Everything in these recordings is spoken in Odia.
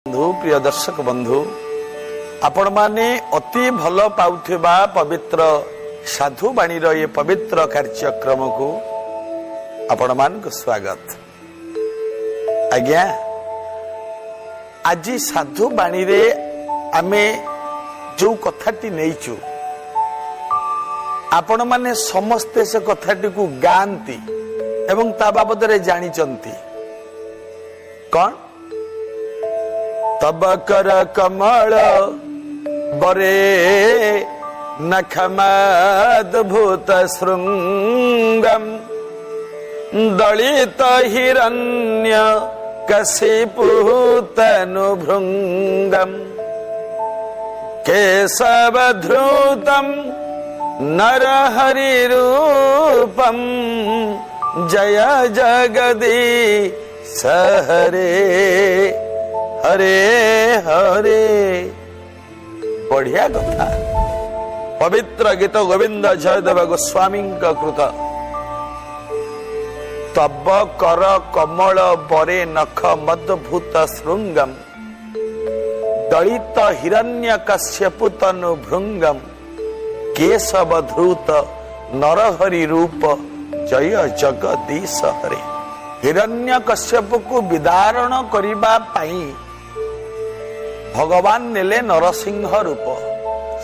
बंधु प्रिय दर्शक बंधु आपण माने अति भल पाउथिबा पवित्र साधु बाणीर ये पवित्र कार्यक्रम को आपण मान को स्वागत। आज्ञा आज साधु बाणी रे आमे जो कथाटी नैचु आपण माने समस्ते से कथाटी को गांती एवं ता बाबद रे जानी चंती कौन तब कर कमल बरे नखमद्भुत श्रृंगम दलित हिरण्य कशिपुतनु भृंगम केशवधृतम नरहरि रूपम जय जगदीश हरे हरे हरे। बढ़िया कथा पवित्र गीत गोविंद जयदेव गोस्वामी कृत तब कर कमल बरे नख मद्भुत श्रृंगम दलित हिरण्य कश्यपुतनु भृंगम केशवधृत नरहरि रूप जय जगदीश हरे। हिरण्य कश्यप को विदारण करिबा पाई भगवान नेले नरसिंह रूप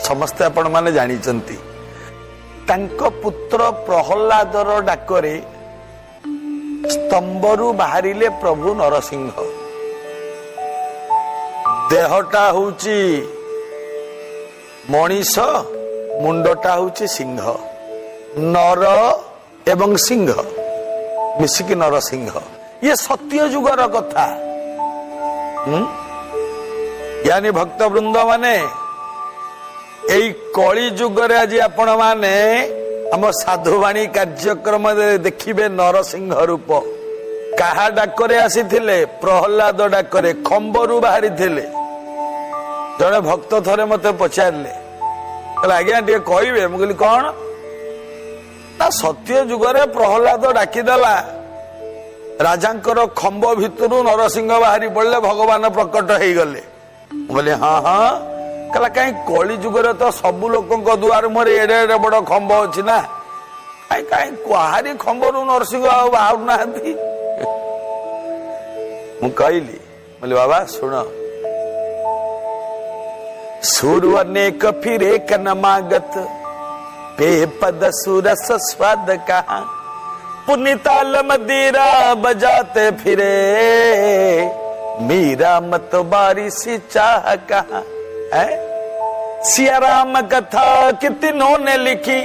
समस्ते आपण माने जानी चंती। तांको पुत्र प्रहलादर डाकरे स्तंभरू बाहरिले प्रभु नरसिंह। देहटा होउची मनीष मुंडटा होउची सिंह। नर एवं सिंह मिसिकी नरसिंह ये सत्य जुगर कथा। यानी भक्त वृंद माने एई कली जुगरे आज आपण माने हम साधुवाणी कार्यक्रम देखिबे नरसिंह रूप। काहा डाकरे आसीथिले प्रहलाद डाकरे खंबरू बाहरी थिले। जड़े भक्त थरे मते पचारले आज्ञा टे कहबे मु कहली कौन ना सत्य जुगरे प्रहलाद डाकीदेला राजांकर खंब भितरू नरसिंह बाहरी पड़े भगवान प्रकट हो गले। बोले हाँ हाँ कहला कहीं कली जुगरे तो सबू लोकों दुआर मुहर एडे एडे बड़ खंब अच्छी ना कहीं कहीं कहारी खंबरू नरसिंह बाहर ना मु कहली बोले बाबा सुन सुर अनेक फिरे कनमागत पे पद सुरस स्वाद कहा पुनिताल मदिरा बजाते फिरे मीरा मत बारिश चाह कहा है। सिया राम कथा कितनों ने लिखी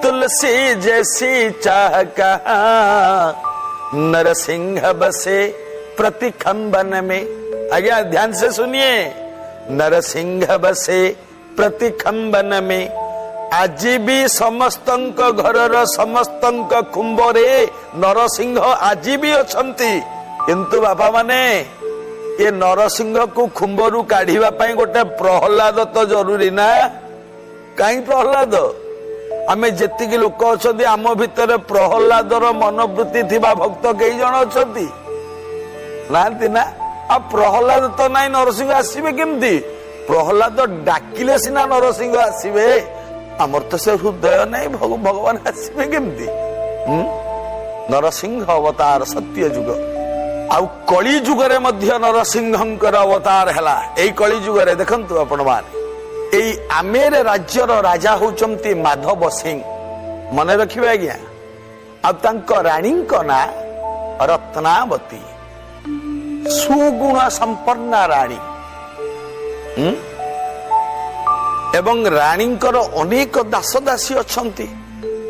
तुलसी जैसी चाह कहा नरसिंह बसे प्रतिखंबन में। आज्ञा ध्यान से सुनिए नरसिंह बसे प्रतिखंबन में। आज भी समस्तंक घरर समस्तंक कुंभरे नरसिंह आज भी अछंती। किंतु बापा माने ये नरसिंह को कुंभरू काढ़ीबा पई गोटे प्रहलाद तो जरूरी ना। कहीं प्रहलाद आमे जेतिकी लोक अछंती आम भितर प्रहलादर मनोवृत्ति थिबा भक्त कई जण अछंती नांती ना। आ प्रहलाद तो नाई नरसिंह आसीबे केमती? प्रहलाद डाकिले सिना नरसिंह आसीबे। आमर तो से हृदय नहीं भगवान आसबे केमती? नरसिंह अवतार सत्य जुग आउ कली जुगरे मध्य नरसिंहंकर अवतार हैला। एई कली जुगरे देखंतु आपण माने एई आमेर राज्यर राजा होचंती माधव सिंह मने रखिबे आज्ञा। आ तांको रानींको ना रत्नावती सुगुण संपन्न रानी एवं रानींकर अनेक दास दासी अछंती।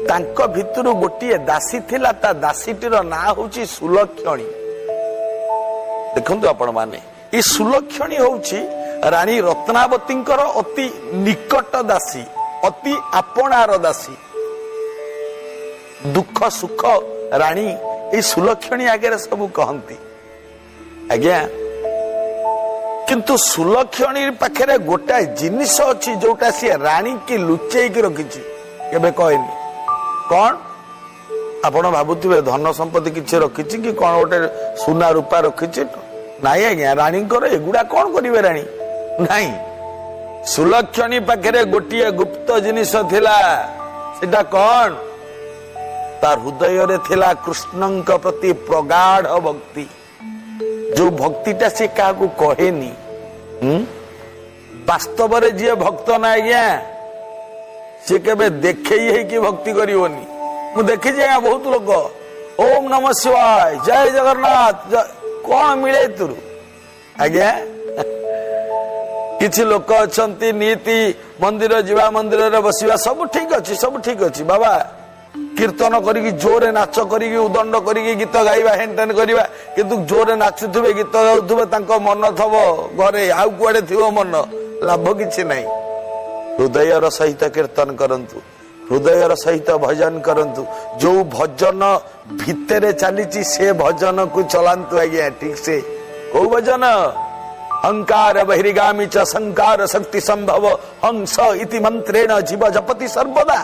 तांको भितरु गोटिए दासी थिला ता दासीटीर ना होची सुलक्षणी। देखंतु आपण माने ई सुलक्षणी होची रानी रत्नावतींकर अति निकट दासी अति आपणार दासी। दुख सुख रानी ई सुलक्षणी आगे सब कहंती। आज्ञा किंतु सुलक्षणी पाखे गोटाए जिनिस अच्छी जोटा सी रानी की लुचेई की रखी केबे कहनी कौन आपण भाबुथिबे धन संपत्ति किछि रखिछि कि कोन गोटे सुना रूपा रखिछि ନାଇଁ ଆଜ୍ଞା, ରାଣୀଙ୍କର ଏଗୁଡା କଣ କରିବେ ରାଣୀ? ନାଇଁ, ସୁଲକ୍ଷଣୀ ପାଖରେ ଗୋଟିଏ ଗୁପ୍ତ ଜିନିଷ ଥିଲା। ସେଟା କଣ? ତା ହୃଦୟରେ ଥିଲା କୃଷ୍ଣଙ୍କ ପ୍ରତି ପ୍ରଗାଢ ଭକ୍ତି। ଯୋଉ ଭକ୍ତିଟା ସେ କାହାକୁ କହେନି। ବାସ୍ତବରେ ଯିଏ ଭକ୍ତ ନା ଆଜ୍ଞା, ସେ କେବେ ଦେଖେଇ ହେଇକି ଭକ୍ତି କରିବନି। ମୁଁ ଦେଖିଛି ଆଜ୍ଞା ବହୁତ ଲୋକ ଓಂ ନମ ଶିବାୟ, ଜୟ ଜଗନ୍ନାଥ, କଣ ମିଳେ ଏଥିରୁ ଆଜ୍ଞା? କିଛି ଲୋକ ଅଛନ୍ତି ନୀତି ମନ୍ଦିର ଯିବା, ମନ୍ଦିରରେ ବସିବା, ସବୁ ଠିକ ଅଛି, ସବୁ ଠିକ ଅଛି ବାବା। କୀର୍ତ୍ତନ କରିକି ଜୋରେ ନାଚ କରିକି ଉଦଣ୍ଡ କରିକି ଗୀତ ଗାଇବା, ହେନ ତେନ କରିବା, କିନ୍ତୁ ଜୋରେ ନାଚୁଥିବେ, ଗୀତ ଗାଉଥିବେ, ତାଙ୍କ ମନ ଥବ ଘରେ, ଆଉ କୁଆଡେ ଥିବ ମନ, ଲାଭ କିଛି ନାହିଁ। ହୃଦୟର ସହିତ କୀର୍ତ୍ତନ କରନ୍ତୁ, ହୃଦୟର ସହିତ ଭଜନ କରନ୍ତୁ। ଯୋଉ ଭଜନ ଭିତରେ ଚାଲିଛି ସେ ଭଜନକୁ ଚଲାନ୍ତୁ ଆଜ୍ଞା ଠିକ ସେ। କୋଉ ଭଜନ? ଅଙ୍କାର ବହିର୍ଗାମୀ ଚ ସଂକାର ଶକ୍ତି ସମ୍ଭବ ହଂସ ଇତି ମନ୍ତ୍ରେଣ ଜୀବ ଜପତି ସର୍ବଦା।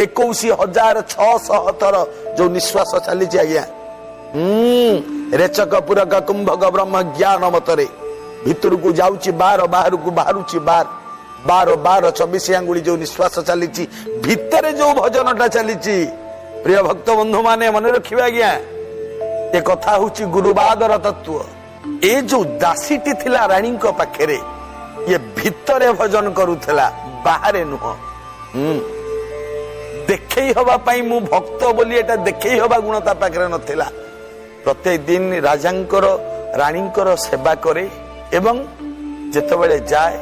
21,600 ଥର ଯୋଉ ନିଶ୍ୱାସ ଚାଲିଛି ଆଜ୍ଞା, ରେଚକ ପୁରକ କୁମ୍ଭକ ବ୍ରହ୍ମ ଜ୍ଞାନ ମତରେ ଭିତରକୁ ଯାଉଛି 12, ବାହାରକୁ ବାହାରୁଛି 12, 24 ଆଙ୍ଗୁଳି ଯୋଉ ନିଶ୍ୱାସ ଚାଲିଛି, ଭିତରେ ଯୋଉ ଭଜନଟା ଚାଲିଛି, ପ୍ରିୟ ଭକ୍ତ ବନ୍ଧୁ ମାନେ ମନେ ରଖିବେ ଆଜ୍ଞା, ଏ କଥା ହଉଛି ଗୁରୁବାଦର ତତ୍ତ୍ୱ। ଏ ଯୋଉ ଦାସୀଟି ଥିଲା ରାଣୀଙ୍କ ପାଖରେ, ଇଏ ଭିତରେ ଭଜନ କରୁଥିଲା, ବାହାରେ ନୁହଁ। ଦେଖେଇ ହବା ପାଇଁ ମୁଁ ଭକ୍ତ ବୋଲି, ଏଟା ଦେଖେଇ ହବା ଗୁଣ ତା ପାଖରେ ନଥିଲା। ପ୍ରତ୍ୟେକ ଦିନ ରାଜାଙ୍କର ରାଣୀଙ୍କର ସେବା କରେ ଏବଂ ଯେତେବେଳେ ଯାଏ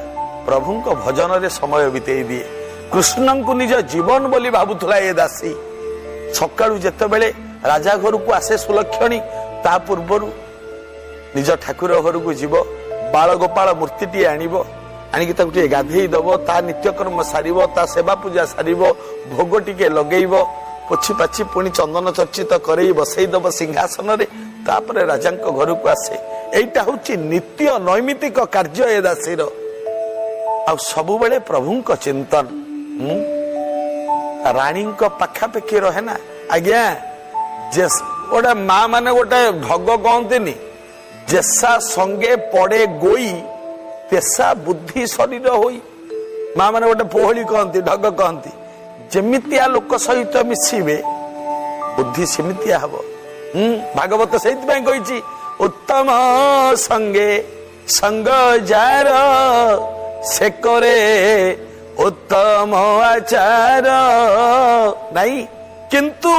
ପ୍ରଭୁଙ୍କ ଭଜନରେ ସମୟ ବିତେଇ ଦିଏ। କୃଷ୍ଣଙ୍କୁ ନିଜ ଜୀବନ ବୋଲି ଭାବୁଥିଲା ଏ ଦାସୀ। ସକାଳୁ ଯେତେବେଳେ ରାଜା ଘରକୁ ଆସେ ସୁଲକ୍ଷଣୀ, ତା ପୂର୍ବରୁ ନିଜ ଠାକୁର ଘରକୁ ଯିବ, ବାଳଗୋପାଳ ମୂର୍ତ୍ତିଟିଏ ଆଣିବ, ଆଣିକି ତାକୁ ଟିକେ ଗାଧେଇ ଦବ, ତା ନିତ୍ୟକର୍ମ ସାରିବ, ତା ସେବା ପୂଜା ସାରିବ, ଭୋଗ ଟିକେ ଲଗେଇବ, ପୋଛି ପାଛି ପୁଣି ଚନ୍ଦନ ଚର୍ଚ୍ଚିତ କରେଇ ବସେଇ ଦବ ସିଂହାସନରେ, ତାପରେ ରାଜାଙ୍କ ଘରକୁ ଆସେ। ଏଇଟା ହଉଛି ନିତ୍ୟ ନୈମିତିକ କାର୍ଯ୍ୟ ଏ ଦାସୀର। ଆଉ ସବୁବେଳେ ପ୍ରଭୁଙ୍କ ଚିନ୍ତନ। ରାଣୀଙ୍କ ପାଖାପାଖି ରହେ ନା ଆଜ୍ଞା। ଗୋଟେ ମା ମାନେ ଗୋଟେ ଢଗ କହନ୍ତିନି, ଜେସା ସଙ୍ଗେ ପଡେ ଗୋଇ ତେସା ବୁଦ୍ଧି ଶରୀର ହୋଇ। ମା ମାନେ ଗୋଟେ ପୋହଳି କହନ୍ତି, ଢଗ କହନ୍ତି, ଯେମିତିଆ ଲୋକ ସହିତ ମିଶିବେ ବୁଦ୍ଧି ସେମିତିଆ ହବ। ଭାଗବତ ସେଇଥିପାଇଁ କହିଛି, ଉତ୍ତମ ସଙ୍ଗେ ସଙ୍ଗ ଯାର ସେ କରେ ଉତ୍ତମ ଆଚାର ନାଇଁ, କିନ୍ତୁ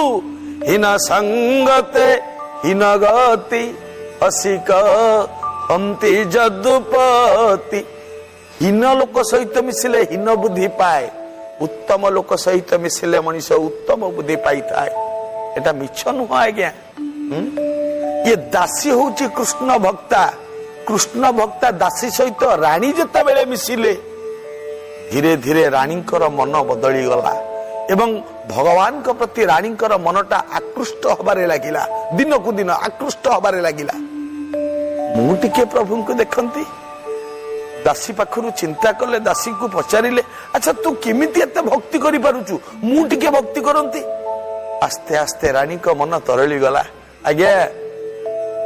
ହୀନ ସଙ୍ଗତେ ହୀନ ଗତି ଅସିକ ହନ୍ତି ଯଦୁପତି। ହୀନ ଲୋକ ସହିତ ମିଶିଲେ ହୀନ ବୁଦ୍ଧି ପାଏ, ଉତ୍ତମ ଲୋକ ସହିତ ମିଶିଲେ ମଣିଷ ଉତ୍ତମ ବୁଦ୍ଧି ପାଇଥାଏ। ଏଟା ମିଛ ନୁହଁ ଆଜ୍ଞା। ଇଏ ଦାସୀ ହଉଛି କୃଷ୍ଣ ଭକ୍ତା। କୃଷ୍ଣ ଭକ୍ତା ଦାସୀ ସହିତ ରାଣୀ ଯେତେବେଳେ ମିଶିଲେ, ଧୀରେ ଧୀରେ ରାଣୀଙ୍କର ମନ ବଦଳିଗଲା ଏବଂ ଭଗବାନଙ୍କ ପ୍ରତି ରାଣୀଙ୍କର ମନଟା ଆକୃଷ୍ଟ ହବାରେ ଲାଗିଲା, ଦିନକୁ ଦିନ ଆକୃଷ୍ଟ ହବାରେ ଲାଗିଲା। ମୁଁ ଟିକେ ପ୍ରଭୁଙ୍କୁ ଦେଖନ୍ତି। ଦାସୀ ପାଖରୁ ଚିନ୍ତା କଲେ, ଦାସୀକୁ ପଚାରିଲେ, ଆଚ୍ଛା ତୁ କେମିତି ଏତେ ଭକ୍ତି କରିପାରୁଛୁ, ମୁଁ ଟିକେ ଭକ୍ତି କରନ୍ତି। ଆସ୍ତେ ଆସ୍ତେ ରାଣୀଙ୍କ ମନ ତରଳି ଗଲା ଆଜ୍ଞା।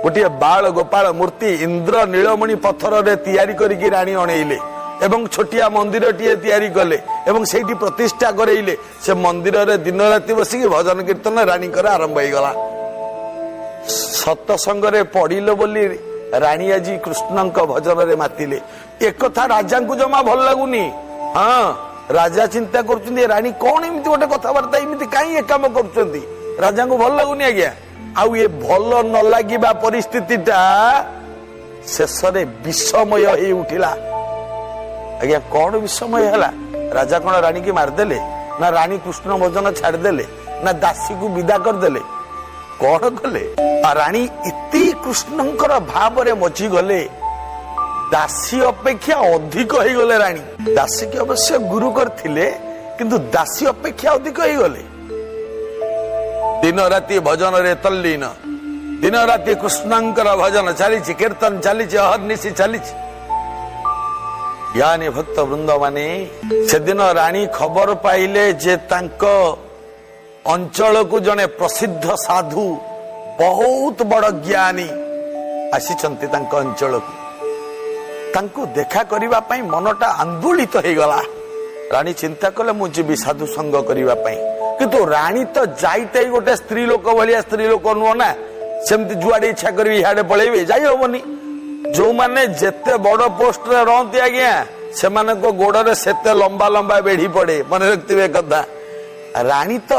ଗୋଟିଏ ବାଳ ଗୋପାଳ ମୂର୍ତ୍ତି ଇନ୍ଦ୍ର ନୀଳମଣି ପଥରରେ ତିଆରି କରିକି ରାଣୀ ଅଣେଇଲେ ଏବଂ ଛୋଟିଆ ମନ୍ଦିରଟିଏ ତିଆରି କଲେ ଏବଂ ସେଇଠି ପ୍ରତିଷ୍ଠା କରେଇଲେ। ସେ ମନ୍ଦିରରେ ଦିନ ରାତି ବସିକି ଭଜନ କୀର୍ତ୍ତନ ରାଣୀଙ୍କର ଆରମ୍ଭ ହେଇଗଲା। ସତସଙ୍ଗରେ ପଡିଲ ବୋଲି ରାଣୀ ଆଜି କୃଷ୍ଣଙ୍କ ଭଜନରେ ମାତିଲେ। ଏକଥା ରାଜାଙ୍କୁ ଜମା ଭଲ ଲାଗୁନି। ହଁ, ରାଜା ଚିନ୍ତା କରୁଛନ୍ତି, ରାଣୀ କଣ ଏମିତି ଗୋଟେ କଥାବାର୍ତ୍ତା, ଏମିତି କାହିଁ ଏ କାମ କରୁଛନ୍ତି, ରାଜାଙ୍କୁ ଭଲ ଲାଗୁନି ଆଜ୍ଞା। ଆଉ ଏ ଭଲ ନ ଲାଗିବା ପରିସ୍ଥିତିଟା ଶେଷରେ ବିଷମୟ ହେଇ ଉଠିଲା ଆଜ୍ଞା। କଣ ବିଷମୟ ହେଲା? ରାଜା କଣ ରାଣୀକି ମାରିଦେଲେ, ନା ରାଣୀ କୃଷ୍ଣ ଭଜନ ଛାଡିଦେଲେ, ନା ଦାସୀକୁ ବିଦା କରିଦେଲେ? କଣ କଲେ? ରାଣୀ ଇତି କୃଷ୍ଣଙ୍କର ଭାବରେ ମଝି ଗଲେ, ଦାସୀ ଅପେକ୍ଷା ଅଧିକ ହେଇଗଲେ ରାଣୀ। ଦାସୀକି ଅବଶ୍ୟ ଗୁରୁ କରିଥିଲେ, କିନ୍ତୁ ଦାସୀ ଅପେକ୍ଷା ଅଧିକ ହେଇଗଲେ। ଦିନ ରାତି ଭଜନରେ ତଲ୍ଲୀନ, ଦିନ ରାତି କୃଷ୍ଣଙ୍କର ଭଜନ ଚାଲିଛି, କୀର୍ତ୍ତନ ଚାଲିଛି, ଅହର୍ନିଶି ଚାଲିଛି। ଜ୍ଞାନୀ ଭକ୍ତ ବୃନ୍ଦ ମାନେ ସେଦିନ ରାଣୀ ଖବର ପାଇଲେ ଯେ ତାଙ୍କ ଅଞ୍ଚଳକୁ ଜଣେ ପ୍ରସିଦ୍ଧ ସାଧୁ, ବହୁତ ବଡ ଜ୍ଞାନୀ, ଆସିଛନ୍ତି ତାଙ୍କ ଅଞ୍ଚଳକୁ। ତାଙ୍କୁ ଦେଖା କରିବା ପାଇଁ ମନଟା ଆନ୍ଦୋଳିତ ହେଇଗଲା। ରାଣୀ ଚିନ୍ତା କଲେ ମୁଁ ଯିବି ସାଧୁ ସଙ୍ଗ କରିବା ପାଇଁ। କିନ୍ତୁ ରାଣୀ ତ ଯାଇତାଇ ଗୋଟେ ସ୍ତ୍ରୀ ଲୋକ ଭଳିଆ ସ୍ତ୍ରୀ ଲୋକ ନୁହଁ ନା, ସେମିତି ଯୁଆଡେ ଇଚ୍ଛା କରିବି ଇଆଡେ ପଳେଇବେ, ଯାଇ ହବନି। ଯୋଉମାନେ ଯେତେ ବଡ ପୋଷ୍ଟରେ ରହନ୍ତି ଆଜ୍ଞା, ସେମାନଙ୍କ ଗୋଡରେ ସେତେ ଲମ୍ବା ଲମ୍ବା ବେଢି ପଡେ, ମନେ ରଖିଥିବେ କଥା। ରାଣୀ ତ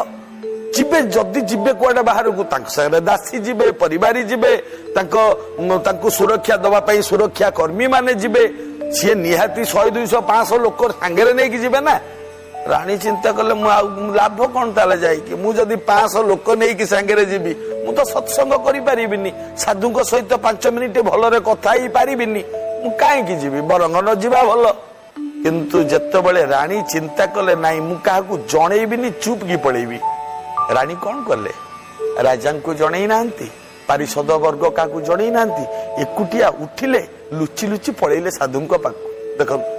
ଯିବେ, ଯଦି ଯିବେ କୁଆଡେ ବାହାରକୁ, ତାଙ୍କ ସାଙ୍ଗରେ ଦାସୀ ଯିବେ, ପରିବାରୀ ଯିବେ, ତାଙ୍କୁ ସୁରକ୍ଷା ଦବା ପାଇଁ ସୁରକ୍ଷା କର୍ମୀ ମାନେ ଯିବେ। ସିଏ ନିହାତି 100, 200, 500 ଲୋକ ସାଙ୍ଗରେ ନେଇକି ଯିବେ ନା। ରାଣୀ ଚିନ୍ତା କଲେ ମୁଁ ଆଉ ଲାଭ କଣ ତାହେଲେ ଯାଇକି, ମୁଁ ଯଦି 500 ଲୋକ ନେଇକି ସାଙ୍ଗରେ ଯିବି, ମୁଁ ତ ସତ୍ସଙ୍ଗ କରିପାରିବିନି, ସାଧୁଙ୍କ ସହିତ 5 ମିନିଟ ଭଲରେ କଥା ହେଇପାରିବିନି, ମୁଁ କାହିଁକି ଯିବି, ବରଂ ନ ଯିବା ଭଲ। କିନ୍ତୁ ଯେତେବେଳେ ରାଣୀ ଚିନ୍ତା କଲେ ନାଇଁ ମୁଁ କାହାକୁ ଜଣେଇବିନି, ଚୁପ୍ କି ପଳେଇବି, ରାଣୀ କଣ କଲେ, ରାଜାଙ୍କୁ ଜଣେଇ ନାହାନ୍ତି, ପାରିଷଦ ବର୍ଗ କାହାକୁ ଜଣେଇ ନାହାନ୍ତି, ଏକୁଟିଆ ଉଠିଲେ, ଲୁଚି ଲୁଚି ପଳେଇଲେ ସାଧୁଙ୍କ ପାଖକୁ। ଦେଖନ୍ତୁ,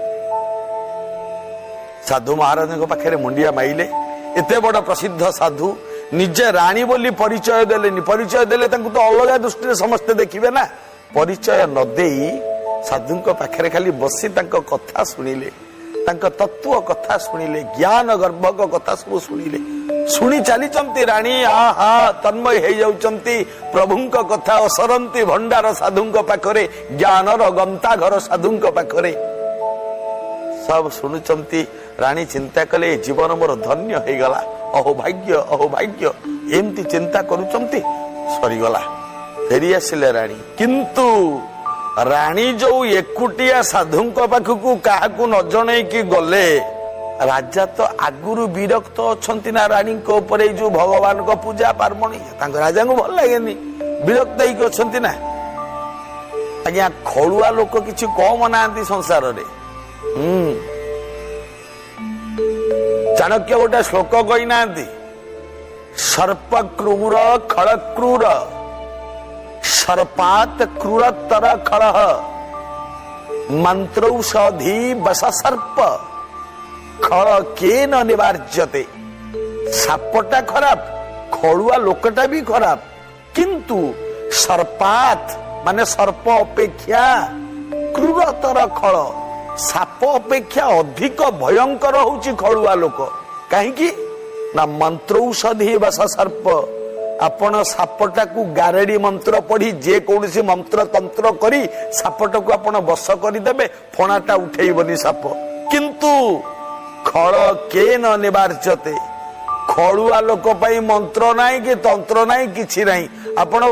ସାଧୁ ମହାରାଜଙ୍କ ପାଖରେ ମୁଣ୍ଡିଆ ମାଇଲେ। ଏତେ ବଡ ପ୍ରସିଦ୍ଧ ସାଧୁ ନିଜେ ରାଣୀ ବୋଲି ପରିଚୟ ଦେଲେନି। ପରିଚୟ ଦେଲେ ତାଙ୍କୁ ତ ଅଲଗା ଦୃଷ୍ଟିରେ ସମସ୍ତେ ଦେଖିବେ ନା। ପରିଚୟ ନ ଦେଇ ସାଧୁଙ୍କ ପାଖରେ ଖାଲି ବସି ତାଙ୍କ କଥା ଶୁଣିଲେ, ତାଙ୍କ ତତ୍ତ୍ୱ କଥା ଶୁଣିଲେ, ଜ୍ଞାନ ଗର୍ଭକ କଥା ସବୁ ଶୁଣିଲେ। ଶୁଣି ଚାଲିଛନ୍ତି ରାଣୀ, ଆହା ତନ୍ମୟ ହେଇଯାଉଛନ୍ତି ପ୍ରଭୁଙ୍କ କଥା। ଅସରନ୍ତି ଭଣ୍ଡାର ସାଧୁଙ୍କ ପାଖରେ, ଜ୍ଞାନର ଗନ୍ତାଘର ସାଧୁଙ୍କ ପାଖରେ। ସବୁ ଶୁଣୁଛନ୍ତି। ରାଣୀ ଚିନ୍ତା କଲେ ଏ ଜୀବନ ମୋର ଧନ୍ୟ ହେଇଗଲା, ଅହୋ ଭାଗ୍ୟ, ଅହୋ ଭାଗ୍ୟ, ଏମିତି ଚିନ୍ତା କରୁଛନ୍ତି। ସରିଗଲା, ଫେରି ଆସିଲେ ରାଣୀ। କିନ୍ତୁ ରାଣୀ ଯୋଉ ଏକୁଟିଆ ସାଧୁଙ୍କ ପାଖକୁ କାହାକୁ ନ ଜଣେଇକି ଗଲେ, ରାଜା ତ ଆଗରୁ ବିରକ୍ତ ଅଛନ୍ତି ନା ରାଣୀଙ୍କ ଉପରେ। ଯୋଉ ଭଗବାନଙ୍କ ପୂଜା ପାର୍ବଣୀ ତାଙ୍କ ରାଜାଙ୍କୁ ଭଲ ଲାଗେନି, ବିରକ୍ତ ହେଇକି ଅଛନ୍ତି ନା। ଆଜ୍ଞା, ଖଳୁଆ ଲୋକ କିଛି କମ ନାହାନ୍ତି ସଂସାରରେ। ଚାଣକ୍ୟ ଗୋଟେ ଶ୍ଲୋକ କହିନାହାନ୍ତି, ସର୍ପ କ୍ରୂର ଖଳ କ୍ରୂର, ସର୍ପାତ କ୍ରୂରତର ଖଳଃ, ମନ୍ତ୍ରୌଷଧି ବସ ସର୍ପ, ଖଳ କେନ ନିବାର୍ଯ୍ୟତେ। ସାପଟା ଖରାପ, ଖଳୁଆ ଲୋକଟା ବି ଖରାପ, କିନ୍ତୁ ସର୍ପାତ ମାନେ ସର୍ପ ଅପେକ୍ଷା, କ୍ରୂରତର ଖଳ, ସାପ ଅପେକ୍ଷା ଅଧିକ ଭୟଙ୍କର ହଉଛି ଖଳୁଆ ଲୋକ। କାହିଁକି ନା ମନ୍ତ୍ରୌଷଧି ବସ ସର୍ପ, ଆପଣ ସାପଟାକୁ ଗାରେଡି ମନ୍ତ୍ର ପଢି ଯେକୌଣସି ମନ୍ତ୍ର ତନ୍ତ୍ର କରି ସାପଟାକୁ ଆପଣ ବଶ କରିଦେବେ, ଫଣାଟା ଉଠେଇବନି ସାପ। କିନ୍ତୁ ଖଳ କେନ ନିବାର୍ଯ୍ୟତେ, ଖଳୁଆ ଲୋକ ପାଇଁ ମନ୍ତ୍ର ନାହିଁ କି ତନ୍ତ୍ର ନାହିଁ, କିଛି ନାହିଁ। ଆପଣ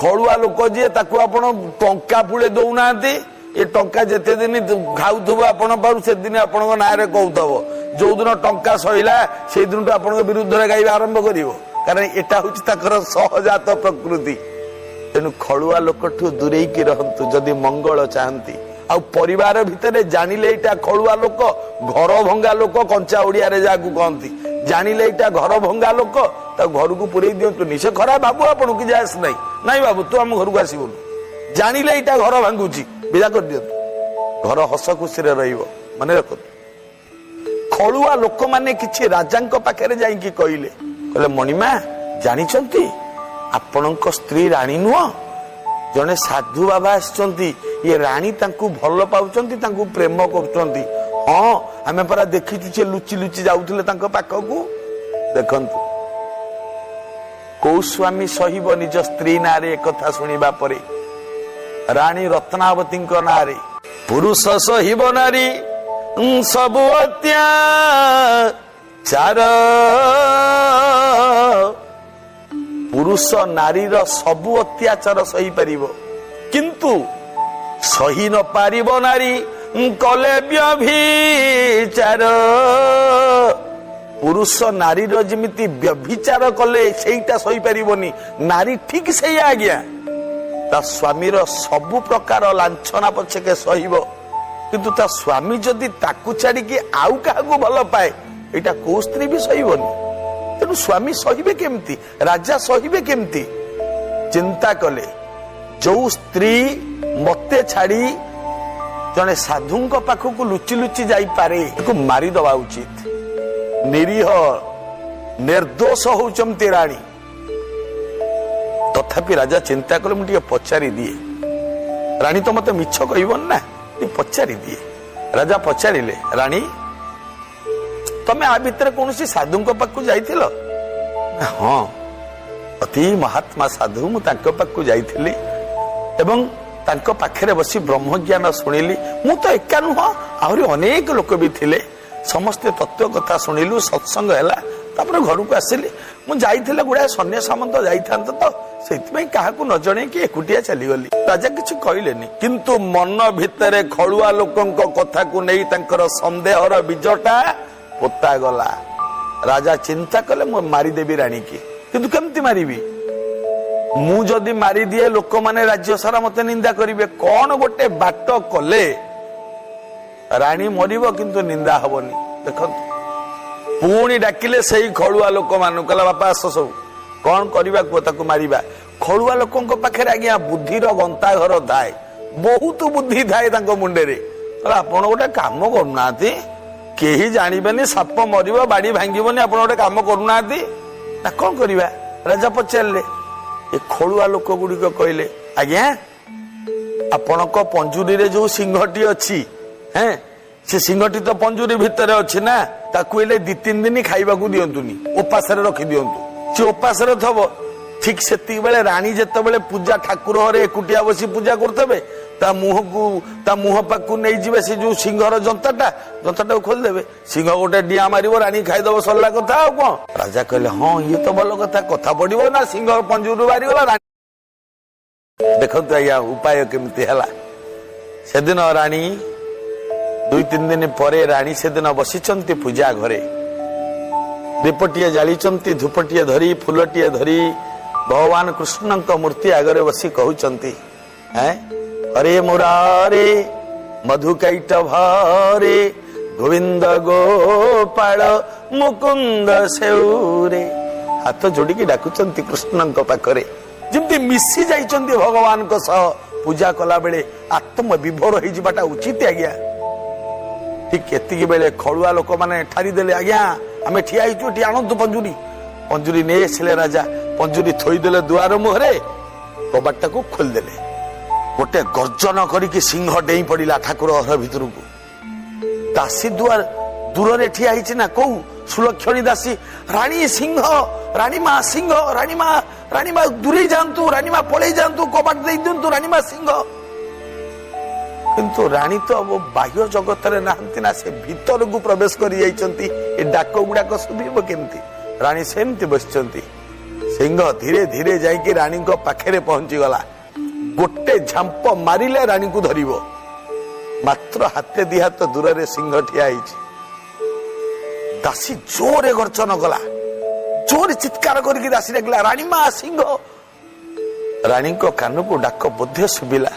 ଖଳୁଆ ଲୋକ ଯିଏ, ତାକୁ ଆପଣ ଟଙ୍କା ପୁଳେ ଦଉନାହାନ୍ତି, ଏ ଟଙ୍କା ଯେତେ ଦିନ ଖାଉଥିବ ଆପଣ ପାରୁ, ସେଦିନ ଆପଣଙ୍କ ନାଁରେ କହୁଥିବ। ଯୋଉଦିନ ଟଙ୍କା ସଇଲା ସେଇଦିନଠୁ ଆପଣଙ୍କ ବିରୁଦ୍ଧରେ ଗାଇବା ଆରମ୍ଭ କରିବ, କାରଣ ଏଟା ହଉଛି ତାଙ୍କର ସହଜାତ ପ୍ରକୃତି। ତେଣୁ ଖଳୁଆ ଲୋକଠୁ ଦୂରେଇକି ରହନ୍ତୁ ଯଦି ମଙ୍ଗଳ ଚାହାନ୍ତି। ଆଉ ପରିବାର ଭିତରେ ଜାଣିଲେ ଏଇଟା ଖଳୁଆ ଲୋକ, ଘର ଭଙ୍ଗା ଲୋକ କଞ୍ଚା ଓଡିଆରେ ଯାହାକୁ କହନ୍ତି, ଜାଣିଲେ ଏଇଟା ଘର ଭଙ୍ଗା ଲୋକ, ତାକୁ ଘରକୁ ପୁରେଇ ଦିଅନ୍ତୁନି। ସେ ଖରାପ ଭାବୁ, ଆପଣଙ୍କୁ କିଛି ଆସ ନାହିଁ, ନାଇଁ ବାବୁ ତୁ ଆମ ଘରକୁ ଆସିବୁନି। ଜାଣିଲେ ଏଇଟା ଘର ଭାଙ୍ଗୁଛି, ବିଦା କରିଦିଅନ୍ତୁ, ଘର ହସ ଖୁସିରେ ରହିବ। ମନେ ରଖନ୍ତୁ, ଖଳୁଆ ଲୋକମାନେ କିଛି ରାଜାଙ୍କ ପାଖରେ ଯାଇକି କହିଲେ, ମଣିମା ଜାଣିଛନ୍ତି ଆପଣଙ୍କ ସ୍ତ୍ରୀ ରାଣୀ ନୁହଁ, ଜଣେ ସାଧୁ ବାବା ଆସିଛନ୍ତି, ଇଏ ରାଣୀ ତାଙ୍କୁ ଭଲ ପାଉଛନ୍ତି, ତାଙ୍କୁ ପ୍ରେମ କରୁଛନ୍ତି। ହଁ ଆମେ ପରା ଦେଖିଛୁ, ସେ ଲୁଚି ଲୁଚି ଯାଉଥିଲେ ତାଙ୍କ ପାଖକୁ। ଦେଖନ୍ତୁ, କୋଉ ସ୍ୱାମୀ ସହିବ ନିଜ ସ୍ତ୍ରୀ ନାଁରେ ଏକଥା ଶୁଣିବା ପରେ? ରାଣୀ ରତ୍ନାବତୀଙ୍କ ନାଁରେ ପୁରୁଷ ସହିବ ନାରୀ ସବୁ ଅତ୍ୟାଚାର। ପୁରୁଷ ନାରୀର ସବୁ ଅତ୍ୟାଚାର ସହିପାରିବ, କିନ୍ତୁ ସହି ନ ପାରିବ ନାରୀ କଲେ ବ୍ୟଭିଚାର। ପୁରୁଷ ନାରୀର ଯେମିତି ବ୍ୟଭିଚାର କଲେ ସେଇଟା ସହିପାରିବନି, ନାରୀ ଠିକ ସେଇଆ ଆଜ୍ଞା। ତା ସ୍ୱାମୀର ସବୁ ପ୍ରକାର ଲାଞ୍ଛନା ପଛକେ ସହିବ, କିନ୍ତୁ ତା ସ୍ୱାମୀ ଯଦି ତାକୁ ଛାଡିକି ଆଉ କାହାକୁ ଭଲ ପାଏ, ଏଇଟା କୋଉ ସ୍ତ୍ରୀ ବି ସହିବନି। ତେଣୁ ସ୍ୱାମୀ ସହିବେ କେମିତି, ରାଜା ସହିବେ କେମିତି? ଚିନ୍ତା କଲେ, ଯୋଉ ସ୍ତ୍ରୀ ମତେ ଛାଡି ଜଣେ ସାଧୁଙ୍କ ପାଖକୁ ଲୁଚି ଲୁଚି ଯାଇପାରେ, ତାକୁ ମାରିଦବା ଉଚିତ। ନିରୀହ ନିର୍ଦୋଷ ହଉଛନ୍ତି ରାଣୀ। ତଥାପି ରାଜା ଚିନ୍ତା କଲେ, ମୁଁ ଟିକେ ପଚାରି ଦିଏ ରାଣୀ ତ ମତେ ମିଛ କହିବନି ନା, ପଚାରି ଦିଏ। ରାଜା ପଚାରିଲେ, ରାଣୀ ତମେ ଆ ଭିତରେ କୌଣସି ସାଧୁଙ୍କ ପାଖକୁ ଯାଇଥିଲ? ହଁ, ଅତି ମହାତ୍ମା ସାଧୁ, ମୁଁ ତାଙ୍କ ପାଖକୁ ଯାଇଥିଲି ଏବଂ ତାଙ୍କ ପାଖରେ ବସି ବ୍ରହ୍ମଜ୍ଞାନ ଶୁଣିଲି। ମୁଁ ତ ଏକା ନୁହଁ, ଆହୁରି ଅନେକ ଲୋକ ବି ଥିଲେ। ସମସ୍ତେ ତତ୍ତ୍ୱ କଥା ଶୁଣିଲୁ, ସତ୍ସଙ୍ଗ ହେଲା, ତାପରେ ଘରକୁ ଆସିଲି। ମୁଁ ଯାଇଥିଲେ ଗୁଡାଏ ସୈନ୍ୟ ସାମନ୍ତ ଯାଇଥାନ୍ତ ତ, ସେଇଥିପାଇଁ କାହାକୁ ନ ଜଣେଇକି ଏକୁଟିଆ ଚାଲିଗଲି। ରାଜା କିଛି କହିଲେନି, କିନ୍ତୁ ମନ ଭିତରେ ଖଳୁଆ ଲୋକଙ୍କ କଥାକୁ ନେଇ ତାଙ୍କର ସନ୍ଦେହର ବୀଜଟା ପୋତା ଗଲା। ରାଜା ଚିନ୍ତା କଲେ, ମୁଁ ମାରିଦେବି ରାଣୀକି, କିନ୍ତୁ କେମିତି ମାରିବି? ମୁଁ ଯଦି ମାରିଦିଏ ଲୋକମାନେ ରାଜ୍ୟ ସାରା ମତେ ନିନ୍ଦା କରିବେ। କଣ ଗୋଟେ ବାଟ କଲେ ରାଣୀ ମରିବ କିନ୍ତୁ ନିନ୍ଦା ହବନି। ଦେଖନ୍ତୁ, ପୁଣି ଡାକିଲେ ସେଇ ଖଳୁଆ ଲୋକମାନଙ୍କୁ, କହିଲା ବାପା ଆସ ସବୁ, କଣ କରିବା କୁହ, ତାକୁ ମାରିବା। ଖଳୁଆ ଲୋକଙ୍କ ପାଖରେ ଆଜ୍ଞା ବୁଦ୍ଧିର ଗନ୍ତାଘର ଥାଏ, ବହୁତ ବୁଦ୍ଧି ଥାଏ ତାଙ୍କ ମୁଣ୍ଡରେ। ଆପଣ ଗୋଟେ କାମ କରୁନାହାନ୍ତି, କେହି ଜାଣିବେନି, ସାପ ମରିବ, ବାଡି ଭାଙ୍ଗିବନି, ଆପଣ ଗୋଟେ କାମ କରୁନାହାନ୍ତି ନା କଣ କରିବା? ରାଜା ପଚାରିଲେ। ଏ ଖଳୁଆ ଲୋକ ଗୁଡିକ କହିଲେ, ଆଜ୍ଞା ଆପଣଙ୍କ ପଞ୍ଜୁରୀରେ ଯୋଉ ସିଂହଟି ଅଛି, ସେ ସିଂହଟି ତ ପଞ୍ଜୁରୀ ଭିତରେ ଅଛି ନା, ତାକୁ ଏଲେ 2-3 ଦିନ ଖାଇବାକୁ ଦିଅନ୍ତୁନି, ଉପାସରେ ରଖିଦିଅନ୍ତୁ। ସେ ଉପାସରେ ଥବ। ଠିକ ସେତିକି ବେଳେ ରାଣୀ ଯେତେବେଳେ ପୂଜା ଠାକୁର ଘରେ ଏକୁଟିଆ ବସି ପୂଜା କରୁଥିବେ, ତା ମୁହଁ ପାଖକୁ ନେଇଯିବେ ସେ ଯୋଉ ସିଂହର ଜନ୍ତାଟାକୁ ଖୋଲିଦେବେ, ସିଂହ ଗୋଟେ ଡିଆ ମାରିବ, ରାଣୀ ଖାଇଦବ, ସରିଲା କଥା। ଆଉ କଣ? ରାଜା କହିଲେ, ହଁ ଇଏ ତ ଭଲ କଥା ପଡିବ ନା, ସିଂହ ପଞ୍ଜୁରୀରୁ ବାହାରିଗଲା। ଦେଖନ୍ତୁ ଆଜ୍ଞା ଉପାୟ କେମିତି ହେଲା। ସେଦିନ ରାଣୀ 2-3 ଦିନ ପରେ ରାଣୀ ସେଦିନ ବସିଛନ୍ତି ପୂଜା ଘରେ, ଦୀପଟିଏ ଜାଳିଛନ୍ତି, ଧୂପଟିଏ ଧରି, ଫୁଲଟିଏ ଧରି ଭଗବାନ କୃଷ୍ଣଙ୍କ ମୂର୍ତ୍ତି ଆଗରେ ବସି କହୁଛନ୍ତି, ହରେ ମୁରାରେ ମଧୁକୈଟ ଭରେ ଗୋବିନ୍ଦ ଗୋପାଳ ମୁକୁନ୍ଦ ସେଉରେ। ହାତ ଯୋଡିକି ଡାକୁଛନ୍ତି କୃଷ୍ଣଙ୍କ ପାଖରେ, ଯେମିତି ମିଶି ଯାଇଛନ୍ତି ଭଗବାନଙ୍କ ସହ। ପୂଜା କଲା ବେଳେ ଆତ୍ମବିଭୋର ହେଇଯିବାଟା ଉଚିତ ଆଜ୍ଞା। ଠିକ ଏତିକି ବେଳେ ଖଳୁଆ ଲୋକମାନେ ଠାରିଦେଲେ, ଆଜ୍ଞା ଆମେ ଠିଆ ହେଇଛୁ, ଏଠି ଆଣନ୍ତୁ ପଞ୍ଜୁରୀ ନେଇ ଆସିଲେ। ରାଜା ପଞ୍ଜୁରୀ ଥୋଇଦେଲେ ଦୁଆର ମୁହଁରେ, କବାଟଟାକୁ ଖୋଲିଦେଲେ। ଗୋଟେ ଗର୍ଜନ କରିକି ସିଂହ ଡେଇଁ ପଡିଲା ଠାକୁର ଘର ଭିତରକୁ। ଦାସୀ ଦୂରରେ ଠିଆ ହେଇଛି ନା, କୋଉ ସୁଲକ୍ଷଣୀ ଦାସୀ, ରାଣୀ ସିଂହ, ରାଣୀମା ସିଂହ, ରାଣୀମା ଦୂରେଇ ଯାଆନ୍ତୁ, ରାଣୀମା ପଳେଇ ଯାଆନ୍ତୁ, କବାଟ ଦେଇ ଦିଅନ୍ତୁ, ରାଣୀମା ସିଂହ। କିନ୍ତୁ ରାଣୀ ତ ବାହ୍ୟ ଜଗତରେ ନାହାନ୍ତି ନା, ସେ ଭିତରକୁ ପ୍ରବେଶ କରି ଯାଇଛନ୍ତି। ଏ ଡାକ ଗୁଡାକ ଶୁଭିବ କେମିତି? ରାଣୀ ସେମିତି ବସିଛନ୍ତି। ସିଂହ ଧୀରେ ଧୀରେ ଯାଇକି ରାଣୀଙ୍କ ପାଖରେ ପହଞ୍ଚିଗଲା। ଗୋଟେ ଝାମ୍ପ ମାରିଲେ ରାଣୀକୁ ଧରିବ। ମାତ୍ର ହାତେ 2 ହାତ ଦୂରରେ ସିଂହ ଠିଆ ହେଇଛି। ଦାସୀ ଜୋରେ ଗର୍ଜନ କଲା, ଜୋରେ ଚିତ୍କାର କରିକି ଦାସୀ ଡାକିଲା, ରାଣୀମା ସିଂହ। ରାଣୀଙ୍କ କାନକୁ ଡାକ ବୋଧେ ଶୁଭିଲା।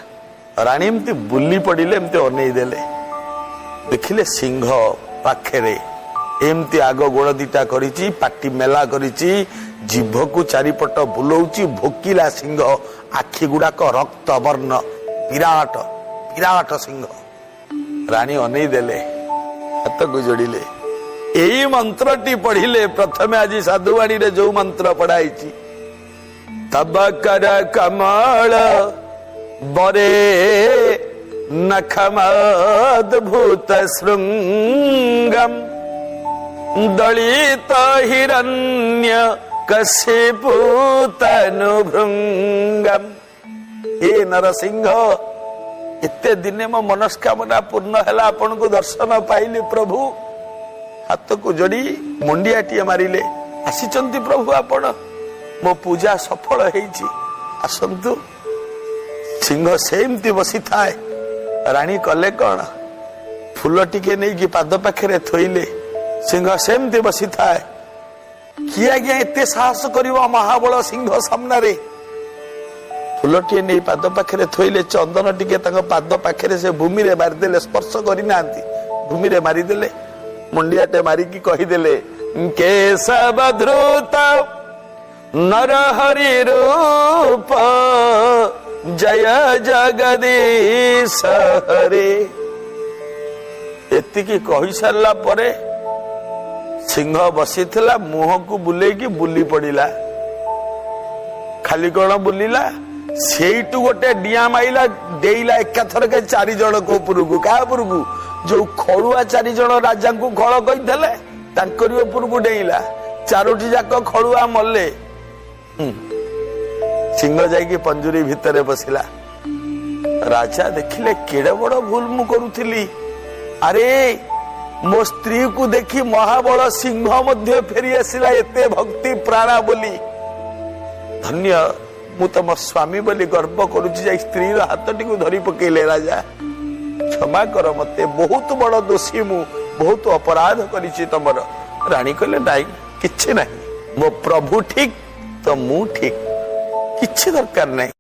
ରାଣୀ ଏମିତି ବୁଲି ପଡିଲେ, ଏମିତି ଅନେଇ ଦେଲେ, ଦେଖିଲେ ସିଂହ ପାଖରେ ଏମିତି ଆଗ ଗୋଡ 2ଟା କରିଛି, ପାଟି ମେଲା କରିଛି, ଜିଭକୁ ଚାରିପଟ ବୁଲଉଛି, ଭୋକିଲା ସିଂହ, ଆଖି ଗୁଡାକ ରକ୍ତ ବର୍ଣ୍ଣ, ବିରାଟ ସିଂହ। ରାଣୀ ଅନେଇ ଦେଲେ, ହାତକୁ ଯୋଡିଲେ। ଏଇ ମନ୍ତ୍ରଟି ପଢିଲେ, ପ୍ରଥମେ ଆଜି ସାଧୁବାଣୀରେ ଯୋଉ ମନ୍ତ୍ର ପଢା ହେଇଛି, ତବ କର କମଳ ବରେ ନଖମଦ୍ଭୁତ ଶୃଙ୍ଗମ୍ ଦଳିତ ହିରଣ୍ୟ କଶ୍ୟପୁ ତନୁଭୃଙ୍ଗମ୍। ହେ ନରସିଂହ, ଏତେ ଦିନେ ମୋ ମନସ୍କାମନା ପୂର୍ଣ୍ଣ ହେଲା, ଆପଣଙ୍କୁ ଦର୍ଶନ ପାଇଲି ପ୍ରଭୁ। ହାତକୁ ଯୋଡି ମୁଣ୍ଡିଆଟିଏ ମାରିଲେ, ଆସିଛନ୍ତି ପ୍ରଭୁ ଆପଣ, ମୋ ପୂଜା ସଫଳ ହେଇଛି, ଆସନ୍ତୁ। ସିଂହ ସେମିତି ବସିଥାଏ। ରାଣୀ କଲେ କଣ, ଫୁଲ ଟିକେ ନେଇକି ପାଦ ପାଖରେ ଥୋଇଲେ। ସିଂହ ସେମିତି ବସିଥାଏ। କିଏ ଆଜ୍ଞା ଏତେ ସାହସ କରିବ ମହାବଳ ସିଂହ ସାମ୍ନାରେ? ଫୁଲଟିଏ ନେଇ ପାଦ ପାଖରେ ଥୋଇଲେ, ଚନ୍ଦନ ଟିକେ ତାଙ୍କ ପାଦ ପାଖରେ ସେ ଭୂମିରେ ମାରିଦେଲେ, ସ୍ପର୍ଶ କରିନାହାନ୍ତି, ଭୂମିରେ ମାରିଦେଲେ। ମୁଣ୍ଡିଆଟେ ମାରିକି କହିଦେଲେ, କେଶବ ଧୃତ ନରହରି ରୂପ ଜୟ ଜଗଦୀଶ ହରେ। ଏତିକି କହି ସାରିଲା ପରେ ସିଂହ ବସିଥିଲା, ମୁହଁକୁ ବୁଲେଇକି ବୁଲି ପଡିଲା। ଖାଲି କଣ ବୁଲିଲା, ସେଇଠୁ ଗୋଟେ ଡିଆଁ ମାଇଲା ଡେଇଲା ଏକାଥରକେ 4 ଜଣଙ୍କ ଉପରକୁ। କାହା ଉପରକୁ? ଯୋଉ ଖଳୁଆ 4 ଜଣ ରାଜାଙ୍କୁ ଖଳ କହିଥିଲେ ତାଙ୍କରି ଉପରକୁ ଡେଇଁଲା। 4ଟି ଯାକ ଖଳୁଆ ମଲେ। ସିଂହ ଯାଇକି ପଞ୍ଜୁରୀ ଭିତରେ ବସିଲା। ରାଜା ଦେଖିଲେ କେଡେ ବଡ ଭୁଲ ମୁଁ କରୁଥିଲି। ଆରେ ମୋ ସ୍ତ୍ରୀ କୁ ଦେଖି ମହାବଳ ସିଂହ ମଧ୍ୟ ଫେରି ଆସିଲା ଏତେ ଭକ୍ତି ପ୍ରାଣା ବୋଲି। ଧନ୍ୟ ମୁଁ ତମ ସ୍ୱାମୀ ବୋଲି ଗର୍ବ କରୁଛି। ଯାଇ ସ୍ତ୍ରୀର ହାତଟିକୁ ଧରି ପକେଇଲେ ରାଜା। କ୍ଷମା କର ମତେ, ବହୁତ ବଡ ଦୋଷୀ ମୁଁ, ବହୁତ ଅପରାଧ କରିଛି ତମର। ରାଣୀ କହିଲେ ନାଇଁ କିଛି ନାହିଁ, ମୋ ପ୍ରଭୁ ଠିକ ତ ମୁଁ ଠିକ, କିଛି ଦରକାର ନାହିଁ।